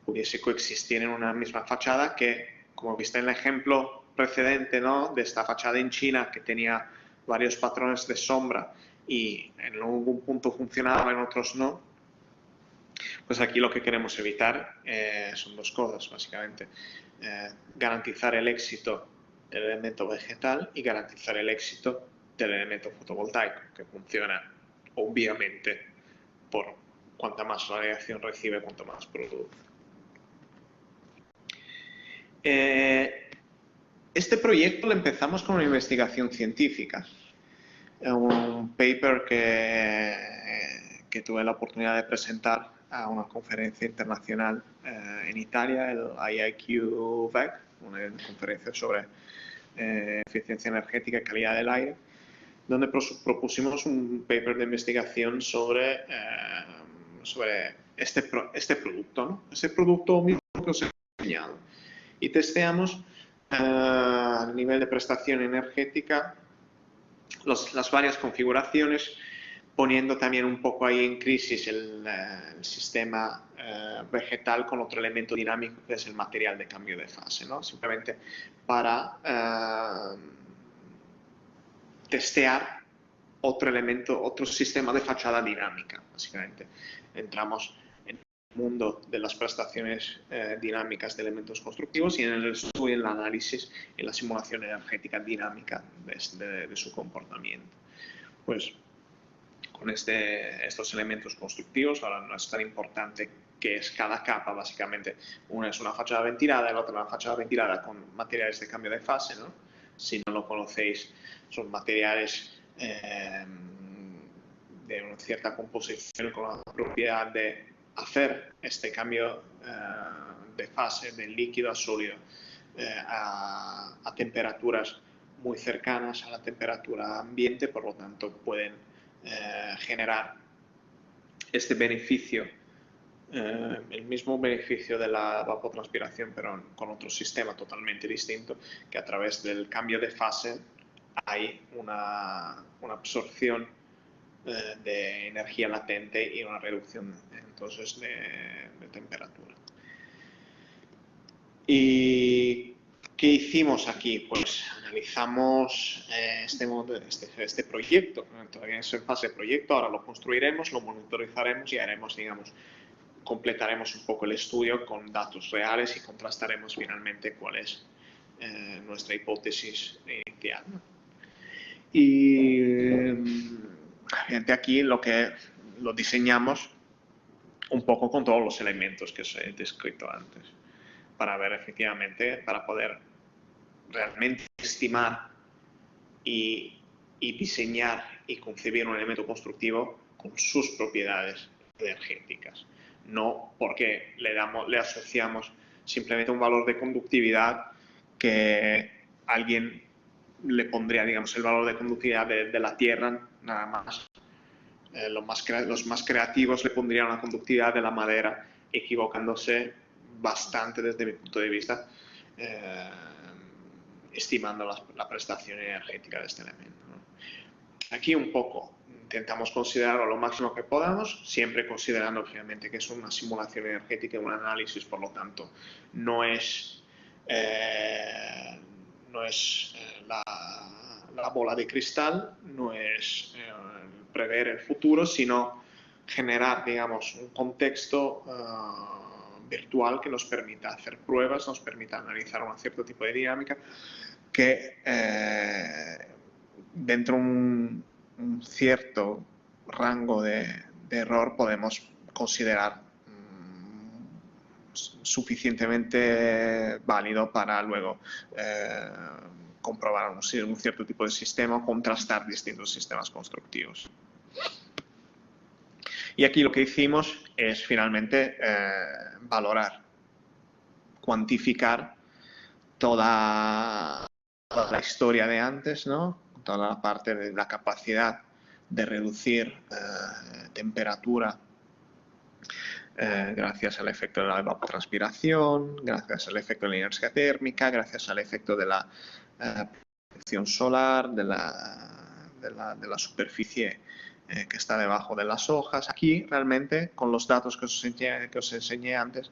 pudiese coexistir en una misma fachada que, como viste en el ejemplo precedente, ¿no? De esta fachada en China que tenía varios patrones de sombra y en algún punto funcionaba, en otros no. Pues aquí lo que queremos evitar son dos cosas, básicamente. Garantizar el éxito del elemento vegetal y garantizar el éxito del elemento fotovoltaico, que funciona obviamente por cuanta más radiación recibe, cuanto más produce. Este proyecto lo empezamos con una investigación científica, un paper que tuve la oportunidad de presentar a una conferencia internacional en Italia, el IIQ-VEC, una conferencia sobre eficiencia energética y calidad del aire, donde propusimos un paper de investigación sobre este producto, ¿no? Este producto mismo que os he enseñado. Y testeamos a nivel de prestación energética las varias configuraciones, poniendo también un poco ahí en crisis el sistema vegetal con otro elemento dinámico que es el material de cambio de fase, ¿no? Simplemente para testear otro elemento, otro sistema de fachada dinámica, básicamente. Entramos en el mundo de las prestaciones dinámicas de elementos constructivos y en el estudio, en el análisis, en la simulación energética dinámica de su comportamiento. Pues con estos elementos constructivos, ahora no es tan importante que es cada capa, básicamente. Una es una fachada ventilada y la otra una fachada ventilada con materiales de cambio de fase, ¿no? Si no lo conocéis, son materiales de una cierta composición con la propiedad de hacer este cambio de fase del líquido a sólido a temperaturas muy cercanas a la temperatura ambiente, por lo tanto pueden generar este beneficio, el mismo beneficio de la evapotranspiración, pero con otro sistema totalmente distinto, que a través del cambio de fase hay una absorción de energía latente y una reducción entonces de temperatura. ¿Y qué hicimos aquí? Pues analizamos este proyecto, todavía es en fase de proyecto, ahora lo construiremos, lo monitorizaremos y haremos, digamos, completaremos un poco el estudio con datos reales y contrastaremos finalmente cuál es nuestra hipótesis inicial. Y aquí lo diseñamos un poco con todos los elementos que os he descrito antes, para ver efectivamente, para poder realmente estimar y diseñar y concebir un elemento constructivo con sus propiedades energéticas, no porque le asociamos simplemente un valor de conductividad que alguien le pondría, digamos, el valor de conductividad de la Tierra, nada más. Los más creativos le pondrían una conductividad de la madera, equivocándose bastante desde mi punto de vista, estimando la prestación energética de este elemento, ¿no? Aquí un poco intentamos considerarlo lo máximo que podamos, siempre considerando obviamente que es una simulación energética y un análisis, por lo tanto no es la bola de cristal, no es prever el futuro, sino generar, digamos, un contexto virtual que nos permita hacer pruebas, nos permita analizar un cierto tipo de dinámica que dentro de un cierto rango de error podemos considerar suficientemente válido para luego comprobar un cierto tipo de sistema o contrastar distintos sistemas constructivos. Y aquí lo que hicimos es finalmente valorar, cuantificar toda la historia de antes, ¿no? Toda la parte de la capacidad de reducir temperatura gracias al efecto de la evapotranspiración, gracias al efecto de la inercia térmica, gracias al efecto de la protección solar, de la superficie que está debajo de las hojas. Aquí realmente, con los datos que os enseñé antes,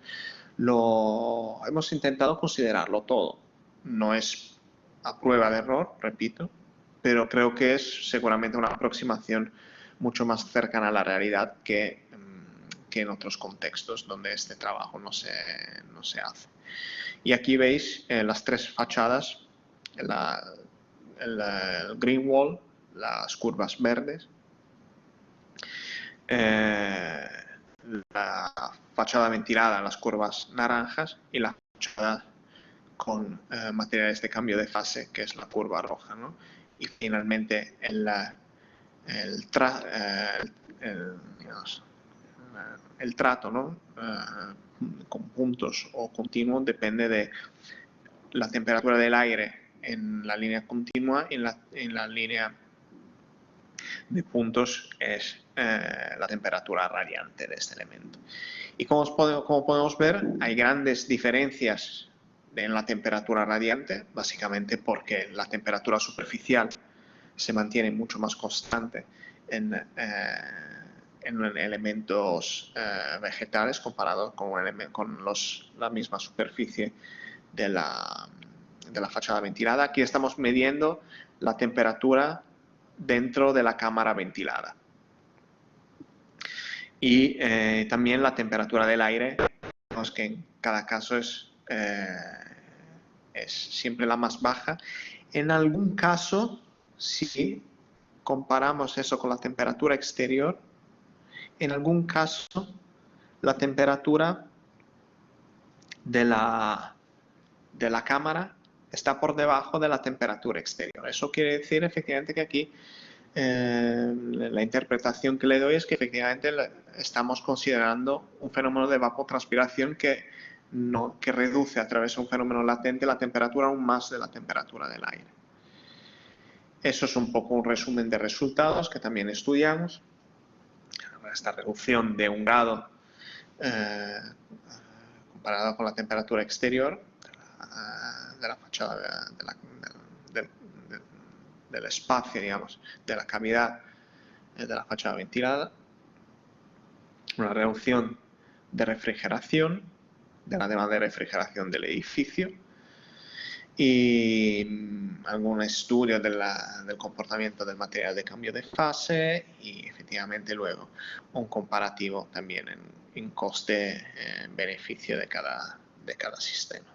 hemos intentado considerarlo todo. No es a prueba de error, repito, pero creo que es seguramente una aproximación mucho más cercana a la realidad que en otros contextos donde este trabajo no se hace. Y aquí veis las tres fachadas, el green wall, las curvas verdes, la fachada ventilada, las curvas naranjas, y la fachada con materiales de cambio de fase, que es la curva roja, ¿no? Y finalmente el trato, ¿no? Con puntos o continuo depende de la temperatura del aire en la línea continua y en la línea de puntos es la temperatura radiante de este elemento. Y como podemos ver, hay grandes diferencias en la temperatura radiante, básicamente porque la temperatura superficial se mantiene mucho más constante en elementos vegetales comparado con la misma superficie de la fachada ventilada. Aquí estamos midiendo la temperatura dentro de la cámara ventilada. Y también la temperatura del aire, vemos que en cada caso es siempre la más baja. En algún caso, si comparamos eso con la temperatura exterior, en algún caso la temperatura de la cámara está por debajo de la temperatura exterior. Eso quiere decir efectivamente que aquí la interpretación que le doy es que efectivamente estamos considerando un fenómeno de evapotranspiración que reduce a través de un fenómeno latente la temperatura aún más de la temperatura del aire. Eso es un poco un resumen de resultados que también estudiamos. Esta reducción de 1 grado comparado con la temperatura exterior de la fachada del espacio, digamos, de la cavidad de la fachada ventilada, una reducción de refrigeración, de la demanda de refrigeración del edificio, y algún estudio del comportamiento del material de cambio de fase, y efectivamente luego un comparativo también en coste-beneficio de cada sistema.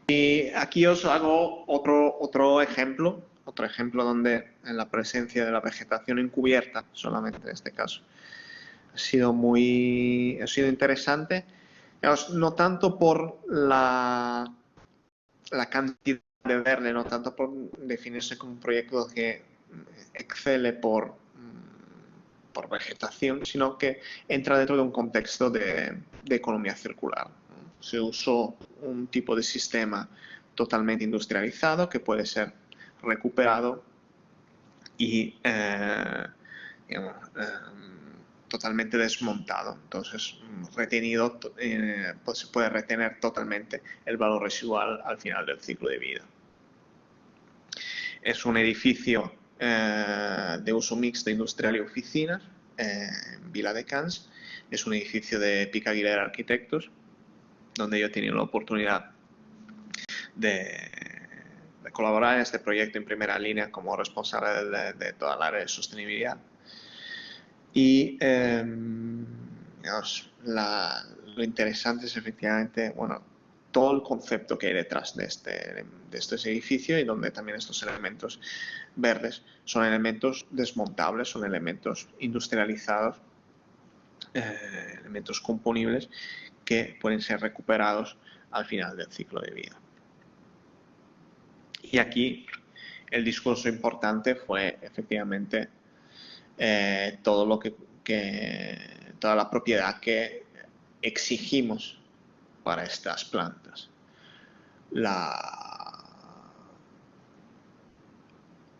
Y aquí os hago otro ejemplo donde en la presencia de la vegetación encubierta, solamente en este caso, ha sido interesante, no tanto por la cantidad de verde, no tanto por definirse como un proyecto que excele por vegetación, sino que entra dentro de un contexto de economía circular. Se usó un tipo de sistema totalmente industrializado que puede ser recuperado y totalmente desmontado. Entonces, retenido, pues se puede retener totalmente el valor residual al final del ciclo de vida. Es un edificio de uso mixto industrial y oficinas en Viladecans. Es un edificio de Pic Aguilera Arquitectos, donde yo he tenido la oportunidad de colaborar en este proyecto en primera línea como responsable de toda la área de sostenibilidad. Y digamos, lo interesante es efectivamente, bueno, todo el concepto que hay detrás de este edificio, y donde también estos elementos verdes son elementos desmontables, son elementos industrializados, elementos componibles que pueden ser recuperados al final del ciclo de vida. Y aquí el discurso importante fue efectivamente todo lo toda la propiedad que exigimos para estas plantas.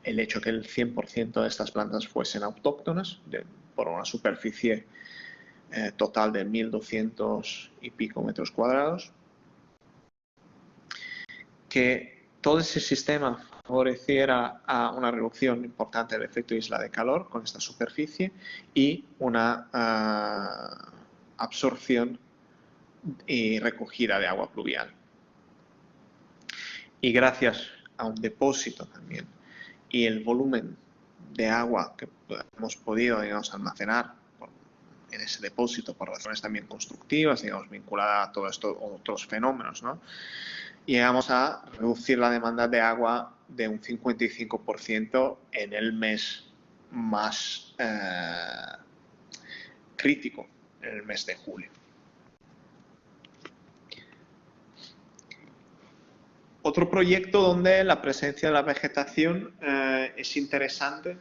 El hecho que el 100% de estas plantas fuesen autóctonas, por una superficie total de 1.200 y pico metros cuadrados, que todo ese sistema favoreciera a una reducción importante del efecto isla de calor con esta superficie y una absorción y recogida de agua pluvial. Y gracias a un depósito también y el volumen de agua que hemos podido, digamos, almacenar en ese depósito por razones también constructivas, digamos, vinculadas a todos estos otros fenómenos, ¿no? Llegamos a reducir la demanda de agua de un 55% en el mes más crítico, en el mes de julio. Otro proyecto donde la presencia de la vegetación es interesante,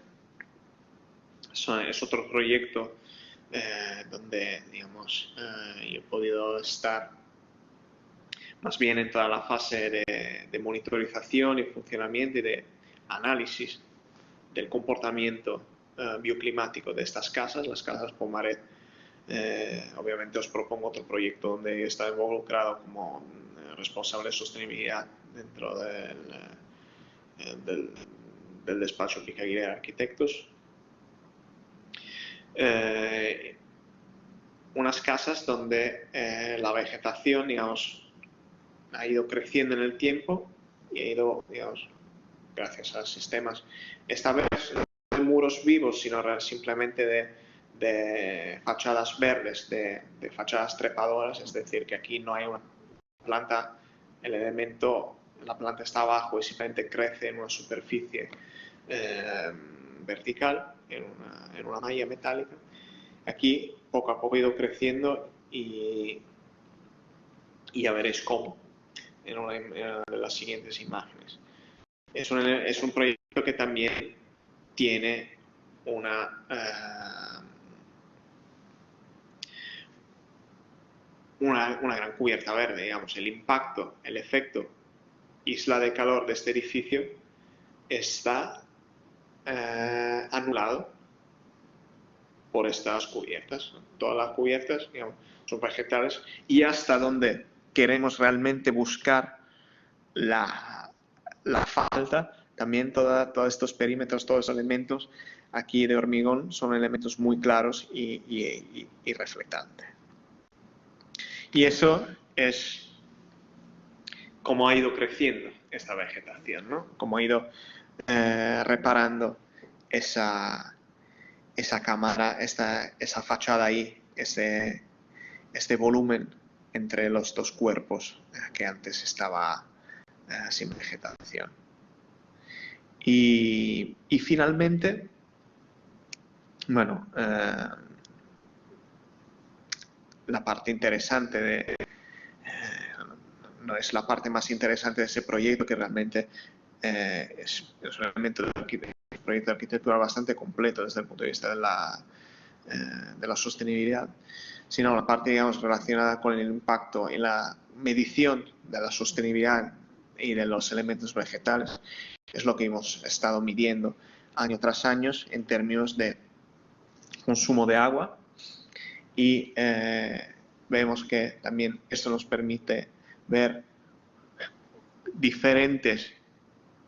es otro proyecto donde, digamos, yo he podido estar más bien en toda la fase de monitorización y funcionamiento y de análisis del comportamiento bioclimático de estas casas, las casas Pomaret. Obviamente os propongo otro proyecto donde está involucrado como responsable de sostenibilidad dentro del despacho Pic Aguilera Arquitectos. Unas casas donde la vegetación, digamos, ha ido creciendo en el tiempo y ha ido, digamos, gracias a sistemas, esta vez no de muros vivos, sino simplemente de fachadas verdes, de fachadas trepadoras, es decir, que aquí no hay una planta, la planta está abajo y simplemente crece en una superficie vertical, en una malla metálica. Aquí poco a poco ha ido creciendo y ya veréis cómo en una de las siguientes imágenes. Es un proyecto que también tiene una gran cubierta verde, digamos. El impacto, el efecto isla de calor de este edificio está anulado por estas cubiertas. Todas las cubiertas, digamos, son vegetales, y hasta donde queremos realmente buscar la falta, también todos estos perímetros, todos los elementos aquí de hormigón son elementos muy claros y reflectantes. Y eso es cómo ha ido creciendo esta vegetación, ¿no? Cómo ha ido reparando esa cámara, esa fachada ahí, este volumen entre los dos cuerpos que antes estaba sin vegetación. Y finalmente, bueno, la parte interesante no es la parte más interesante de ese proyecto, que realmente es un elemento de arquitectura proyecto de arquitectura bastante completo desde el punto de vista de la sostenibilidad, sino la parte, digamos, relacionada con el impacto y la medición de la sostenibilidad y de los elementos vegetales, es lo que hemos estado midiendo año tras año en términos de consumo de agua, y vemos que también esto nos permite ver diferentes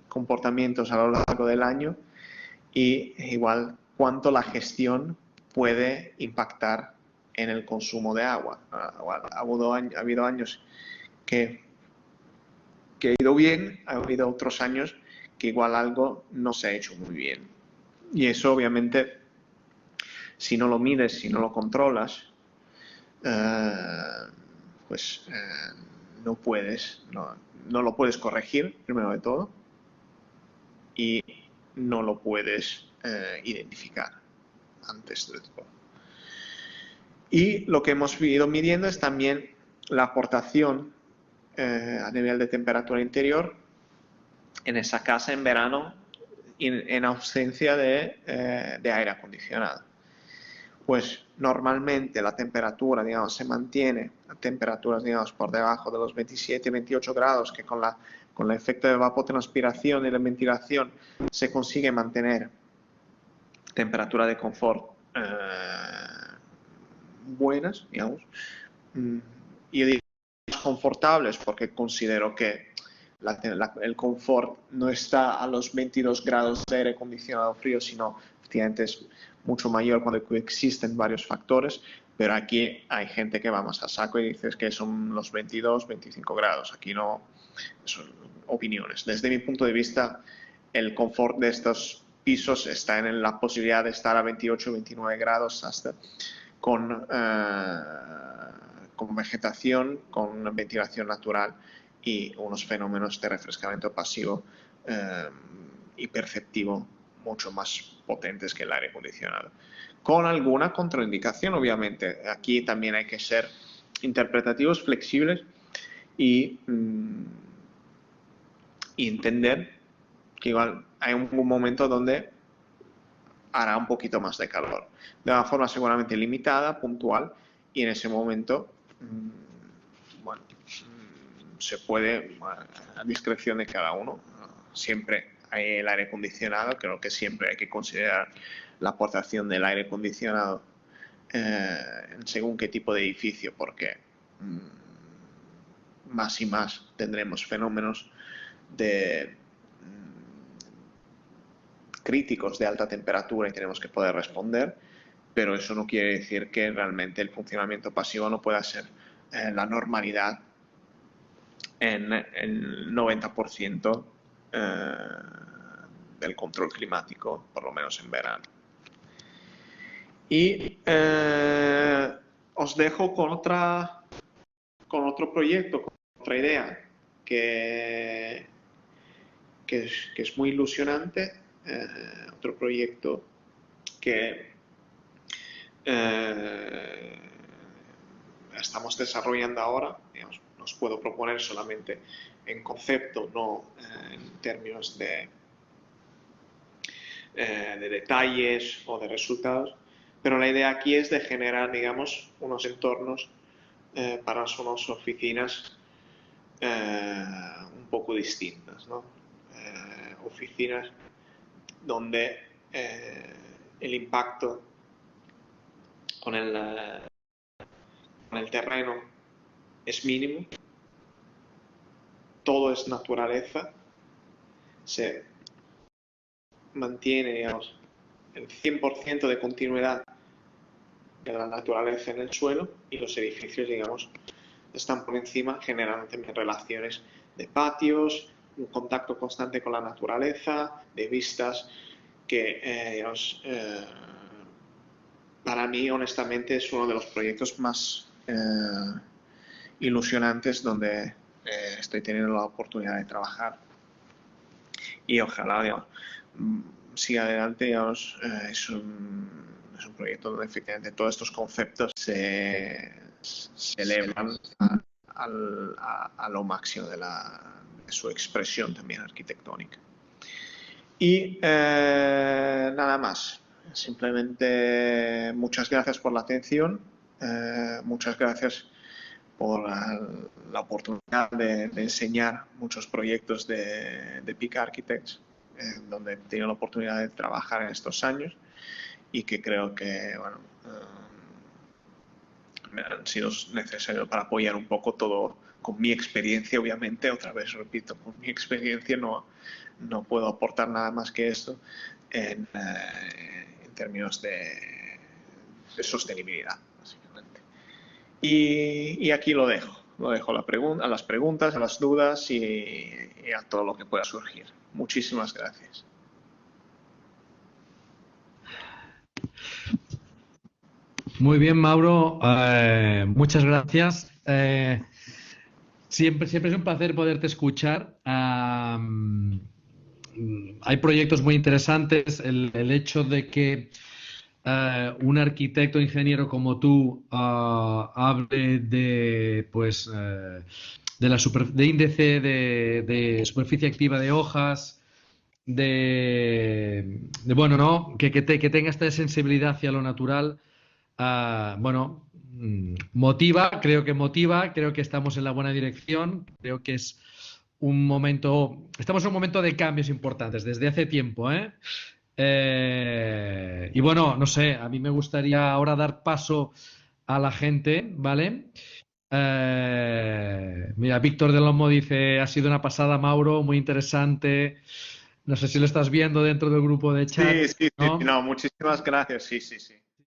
comportamientos a lo largo del año y igual cuánto la gestión puede impactar en el consumo de agua. Ha habido años que ha ido bien, ha habido otros años que igual algo no se ha hecho muy bien. Y eso obviamente, si no lo mides, si no lo controlas, pues no lo puedes corregir, primero de todo, y no lo puedes identificar antes de todo. Y lo que hemos ido midiendo es también la aportación a nivel de temperatura interior en esa casa en verano en ausencia de aire acondicionado. Pues normalmente la temperatura, digamos, se mantiene a temperaturas, digamos, por debajo de los 27-28 grados, que con el efecto de evapotranspiración y la ventilación se consigue mantener temperatura de confort buenas, digamos, y yo digo confortables porque considero que el confort no está a los 22 grados de aire acondicionado frío, sino efectivamente es mucho mayor cuando existen varios factores, pero aquí hay gente que va más a saco y dices que son los 22, 25 grados. Aquí no, son opiniones. Desde mi punto de vista, el confort de estos pisos está en la posibilidad de estar a 28, 29 grados hasta con vegetación, con ventilación natural y unos fenómenos de refrescamiento pasivo y perceptivo mucho más potentes que el aire acondicionado. Con alguna contraindicación, obviamente. Aquí también hay que ser interpretativos, flexibles y entender que igual hay un momento donde hará un poquito más de calor. De una forma seguramente limitada, puntual, y en ese momento, bueno, se puede, a discreción de cada uno. Siempre hay el aire acondicionado, creo que siempre hay que considerar la aportación del aire acondicionado según qué tipo de edificio, porque más y más tendremos fenómenos críticos de alta temperatura y tenemos que poder responder, pero eso no quiere decir que realmente el funcionamiento pasivo no pueda ser la normalidad en el 90% del control climático, por lo menos en verano. Y os dejo con otro proyecto, con otra idea que es muy ilusionante, otro proyecto que estamos desarrollando ahora. Digamos, os puedo proponer solamente en concepto, no en términos de detalles o de resultados, pero la idea aquí es de generar, digamos, unos entornos para unas oficinas un poco distintas, ¿no? Oficinas donde el impacto con el terreno es mínimo, todo es naturaleza, se mantiene, digamos, el 100% de continuidad de la naturaleza en el suelo, y los edificios, digamos, están por encima, generando también relaciones de patios, un contacto constante con la naturaleza, de vistas que, digamos, para mí, honestamente, es uno de los proyectos más ilusionantes donde estoy teniendo la oportunidad de trabajar. Y ojalá, digamos, siga adelante, digamos, es un proyecto donde efectivamente todos estos conceptos se elevan a lo máximo de su expresión también arquitectónica. Y nada más. Simplemente muchas gracias por la atención, muchas gracias por la oportunidad de enseñar muchos proyectos de Peak Architects, donde he tenido la oportunidad de trabajar en estos años y que creo que bueno, me han sido necesarios para apoyar un poco todo con mi experiencia, obviamente. Otra vez repito, con mi experiencia no puedo aportar nada más que esto en términos de sostenibilidad, básicamente. Y aquí lo dejo a las preguntas, a las dudas y a todo lo que pueda surgir. Muchísimas gracias. Muy bien, Mauro. Muchas gracias. Siempre es un placer poderte escuchar. Hay proyectos muy interesantes. El hecho de que un arquitecto ingeniero como tú hable de, pues, de índice de superficie activa de hojas, bueno, ¿no? Que tenga esta sensibilidad hacia lo natural, bueno, motiva, creo que estamos en la buena dirección, creo que es estamos en un momento de cambios importantes desde hace tiempo, ¿eh? Y bueno, no sé, a mí me gustaría ahora dar paso a la gente, ¿vale? Mira, Víctor del Olmo dice, ha sido una pasada, Mauro, muy interesante. No sé si lo estás viendo dentro del grupo de chat, Sí, ¿no? no, muchísimas gracias, sí.